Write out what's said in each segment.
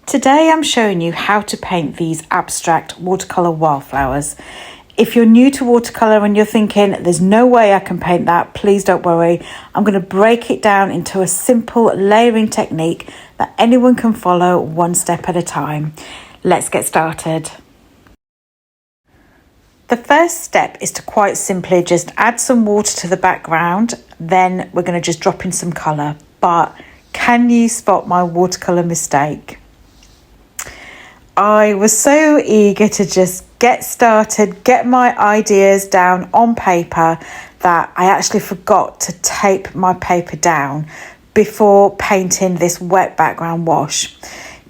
Today I'm showing you how to paint these abstract watercolour wildflowers. If you're new to watercolour and you're thinking there's no way I can paint that, please don't worry. I'm going to break it down into a simple layering technique that anyone can follow one step at a time. Let's get started. The first step is to quite simply just add some water to the background, then we're going to just drop in some colour. But can you spot my watercolour mistake? I was so eager to just get started, get my ideas down on paper, that I actually forgot to tape my paper down before painting this wet background wash.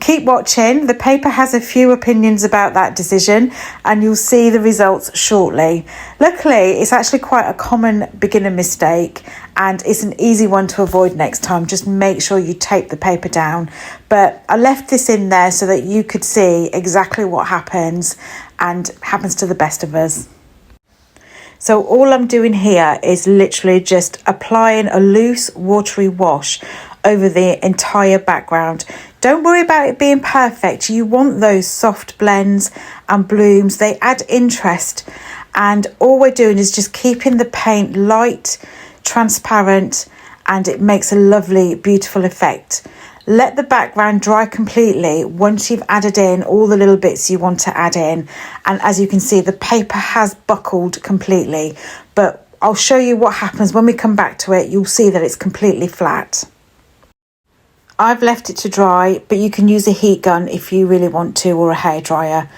Keep watching. The paper has a few opinions about that decision and you'll see the results shortly. Luckily, it's actually quite a common beginner mistake and it's an easy one to avoid next time. Just make sure you tape the paper down. But I left this in there so that you could see exactly what happens and happens to the best of us. So all I'm doing here is literally just applying a loose watery wash over the entire background. Don't worry about it being perfect. You want those soft blends and blooms. They add interest. And all we're doing is just keeping the paint light, transparent, and it makes a lovely, beautiful effect. Let the background dry completely once you've added in all the little bits you want to add in. And as you can see, the paper has buckled completely. But I'll show you what happens when we come back to it. You'll see that it's completely flat. I've left it to dry, but you can use a heat gun if you really want to, or a hairdryer.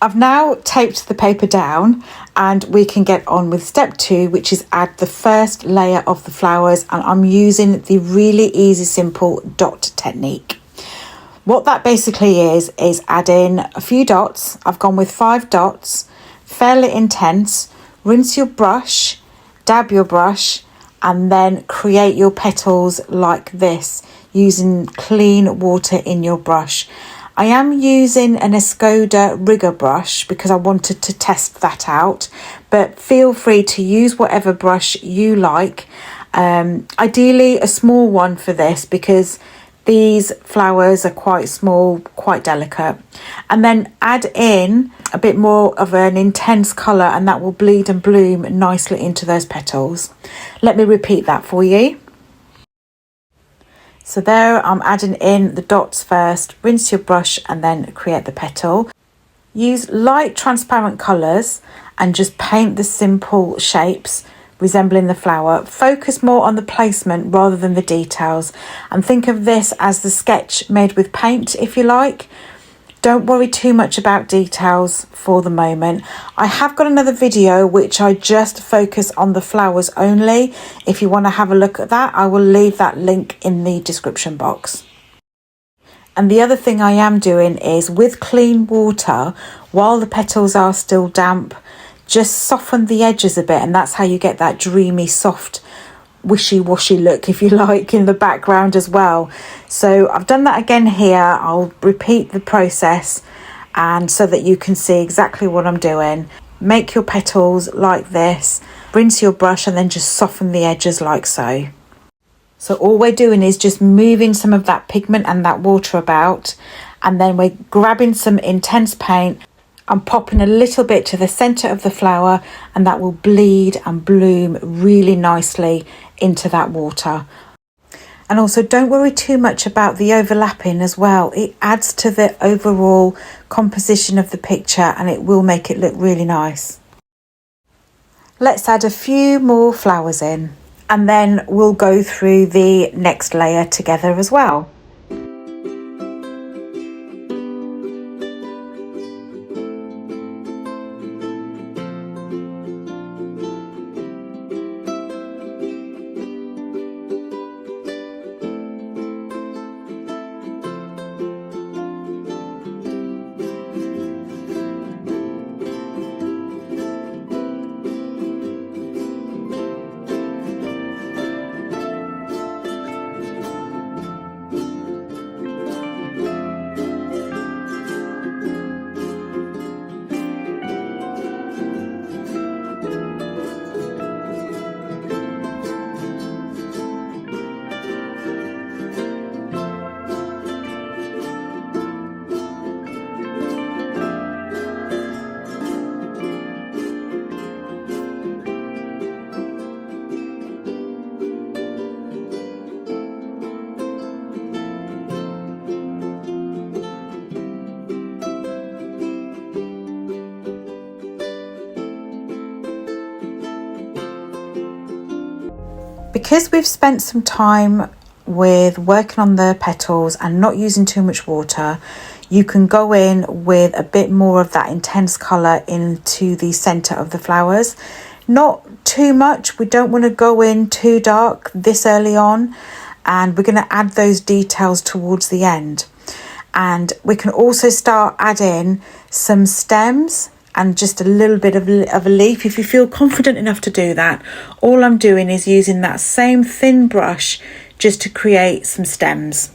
I've now taped the paper down and we can get on with step 2, which is add the first layer of the flowers, and I'm using the really easy, simple dot technique. What that basically is adding a few dots. I've gone with 5 dots, fairly intense. Rinse your brush, dab your brush, and then create your petals like this using clean water in your brush. I am using an Escoda riggor brush because I wanted to test that out, but feel free to use whatever brush you like. Ideally a small one for this because these flowers are quite small, quite delicate. And then add in a bit more of an intense colour and that will bleed and bloom nicely into those petals. Let me repeat that for you. So there I'm adding in the dots first, rinse your brush and then create the petal. Use light transparent colours and just paint the simple shapes resembling the flower. Focus more on the placement rather than the details, and think of this as the sketch made with paint, if you like. Don't worry too much about details for the moment. I have got another video which I just focus on the flowers only. If you want to have a look at that, I will leave that link in the description box. And the other thing I am doing is with clean water, while the petals are still damp, just soften the edges a bit, and that's how you get that dreamy, soft, wishy-washy look, if you like, in the background as well. So I've done that again here. I'll repeat the process and so that you can see exactly what I'm doing. Make your petals like this, rinse your brush and then just soften the edges like so. So all we're doing is just moving some of that pigment and that water about, and then we're grabbing some intense paint and popping a little bit to the centre of the flower, and that will bleed and bloom really nicely into that water. And also don't worry too much about the overlapping as well. It adds to the overall composition of the picture and it will make it look really nice. Let's add a few more flowers in and then we'll go through the next layer together as well. Because we've spent some time with working on the petals and not using too much water, you can go in with a bit more of that intense colour into the centre of the flowers. Not too much, we don't want to go in too dark this early on, and we're going to add those details towards the end. And we can also start adding some stems and just a little bit of a leaf if you feel confident enough to do that. All I'm doing is using that same thin brush just to create some stems.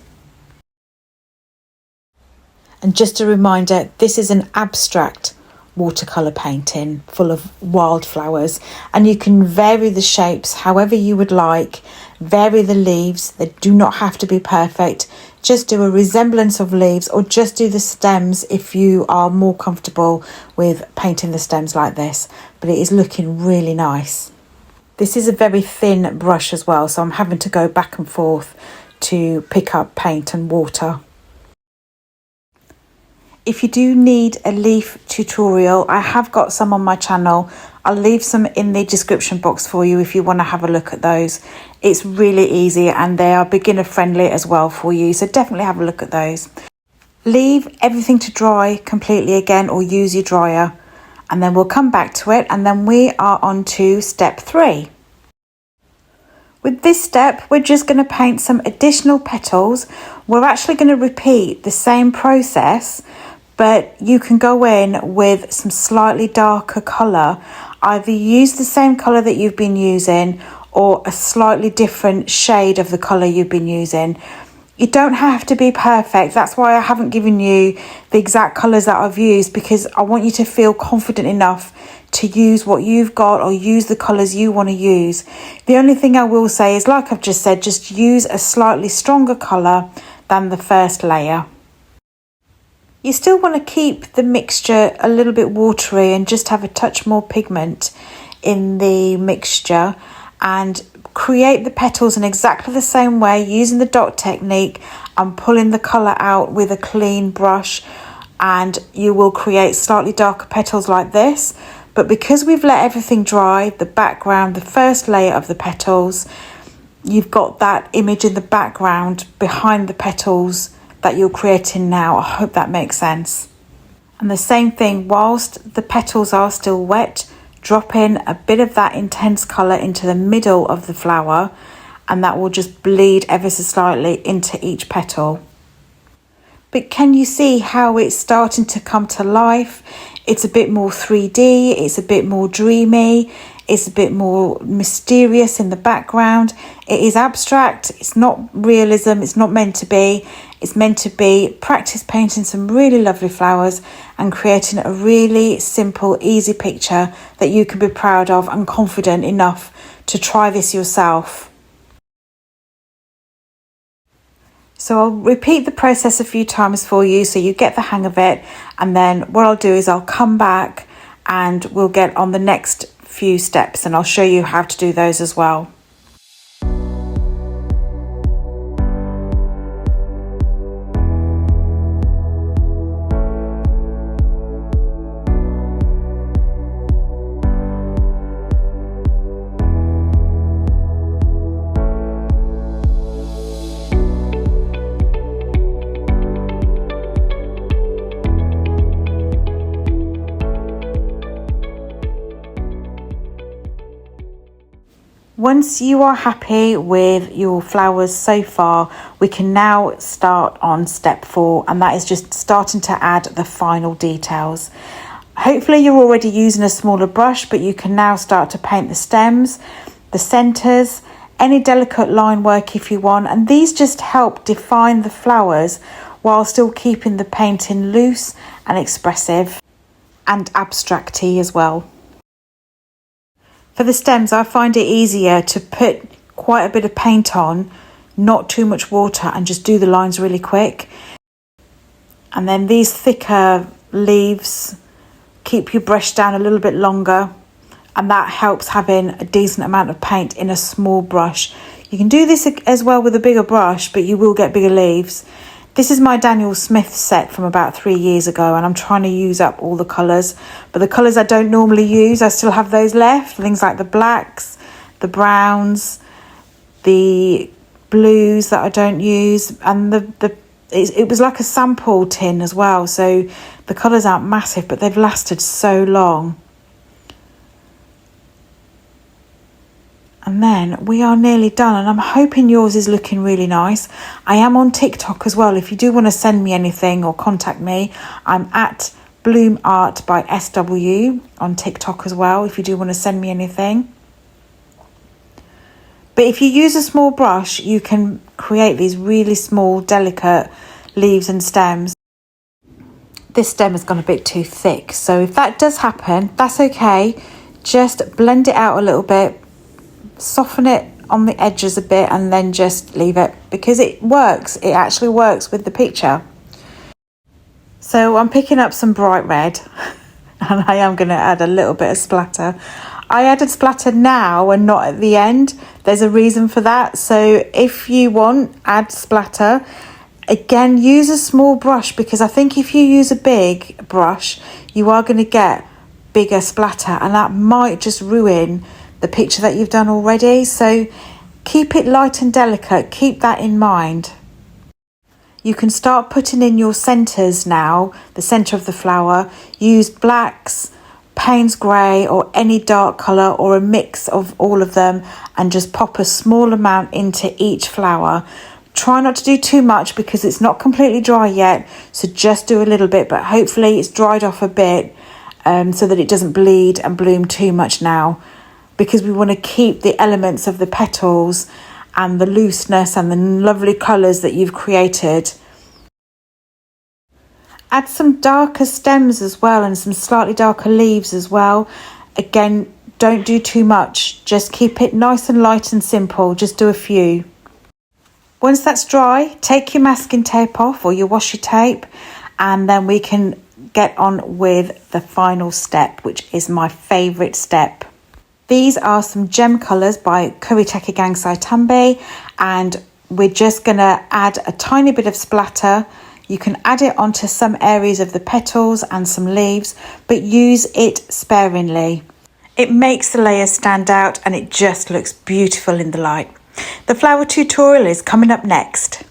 And just a reminder, this is an abstract watercolour painting full of wildflowers, and you can vary the shapes however you would like, vary the leaves. They do not have to be perfect. Just do a resemblance of leaves, or just do the stems if you are more comfortable with painting the stems like this. But it is looking really nice. This is a very thin brush as well, so I'm having to go back and forth to pick up paint and water. If you do need a leaf tutorial, I have got some on my channel. I'll leave some in the description box for you if you want to have a look at those. It's really easy and they are beginner friendly as well for you, so definitely have a look at those. Leave everything to dry completely again, or use your dryer, and then we'll come back to it, and then we are on to step 3. With this step, we're just going to paint some additional petals. We're actually going to repeat the same process, but you can go in with some slightly darker colour. Either use the same colour that you've been using or a slightly different shade of the colour you've been using. You don't have to be perfect. That's why I haven't given you the exact colours that I've used, because I want you to feel confident enough to use what you've got or use the colours you want to use. The only thing I will say is, like I've just said, just use a slightly stronger colour than the first layer. You still want to keep the mixture a little bit watery and just have a touch more pigment in the mixture, and create the petals in exactly the same way using the dot technique and pulling the colour out with a clean brush, and you will create slightly darker petals like this. But because we've let everything dry, the background, the first layer of the petals, you've got that image in the background behind the petals that you're creating now. I hope that makes sense. And the same thing, whilst the petals are still wet, drop in a bit of that intense colour into the middle of the flower, and that will just bleed ever so slightly into each petal. But can you see how it's starting to come to life? It's a bit more 3D, it's a bit more dreamy, it's a bit more mysterious in the background. It is abstract, it's not realism, it's not meant to be. It's meant to be practice painting some really lovely flowers and creating a really simple, easy picture that you can be proud of and confident enough to try this yourself. So I'll repeat the process a few times for you so you get the hang of it, and then what I'll do is I'll come back and we'll get on the next few steps and I'll show you how to do those as well. Once you are happy with your flowers so far, we can now start on step 4, and that is just starting to add the final details. Hopefully you're already using a smaller brush, but you can now start to paint the stems, the centres, any delicate line work if you want, and these just help define the flowers while still keeping the painting loose and expressive and abstract-y as well. For the stems, I find it easier to put quite a bit of paint on, not too much water, and just do the lines really quick. And then these thicker leaves, keep your brush down a little bit longer, and that helps having a decent amount of paint in a small brush. You can do this as well with a bigger brush, but you will get bigger leaves. This is my Daniel Smith set from about 3 years ago, and I'm trying to use up all the colours. But the colours I don't normally use, I still have those left. Things like the blacks, the browns, the blues that I don't use, and it was like a sample tin as well, so the colours aren't massive, but they've lasted so long. And then we are nearly done, and I'm hoping yours is looking really nice. I am on TikTok as well. If you do want to send me anything or contact me, I'm at Bloom Art by SW on TikTok as well, if you do want to send me anything. But if you use a small brush, you can create these really small, delicate leaves and stems. This stem has gone a bit too thick, so if that does happen, that's okay. Just blend it out a little bit, soften it on the edges a bit, and then just leave it, because it works. It actually works with the picture. So I'm picking up some bright red and I am going to add a little bit of splatter. I added splatter now and not at the end. There's a reason for that. So if you want, add splatter. Again, use a small brush, because I think if you use a big brush, you are going to get bigger splatter, and that might just ruin the picture that you've done already. So keep it light and delicate. Keep that in mind. You can start putting in your centres now, the centre of the flower. Use blacks, Payne's grey, or any dark colour, or a mix of all of them, and just pop a small amount into each flower. Try not to do too much because it's not completely dry yet, so just do a little bit, but hopefully it's dried off a bit so that it doesn't bleed and bloom too much now, because we want to keep the elements of the petals and the looseness and the lovely colours that you've created. Add some darker stems as well, and some slightly darker leaves as well. Again, don't do too much, just keep it nice and light and simple. Just do a few. Once that's dry, take your masking tape off or your washi tape, and then we can get on with the final step, which is my favourite step. These are some gem colours by Kuretake gansai Tambi, and we're just going to add a tiny bit of splatter. You can add it onto some areas of the petals and some leaves, but use it sparingly. It makes the layers stand out and it just looks beautiful in the light. The flower tutorial is coming up next.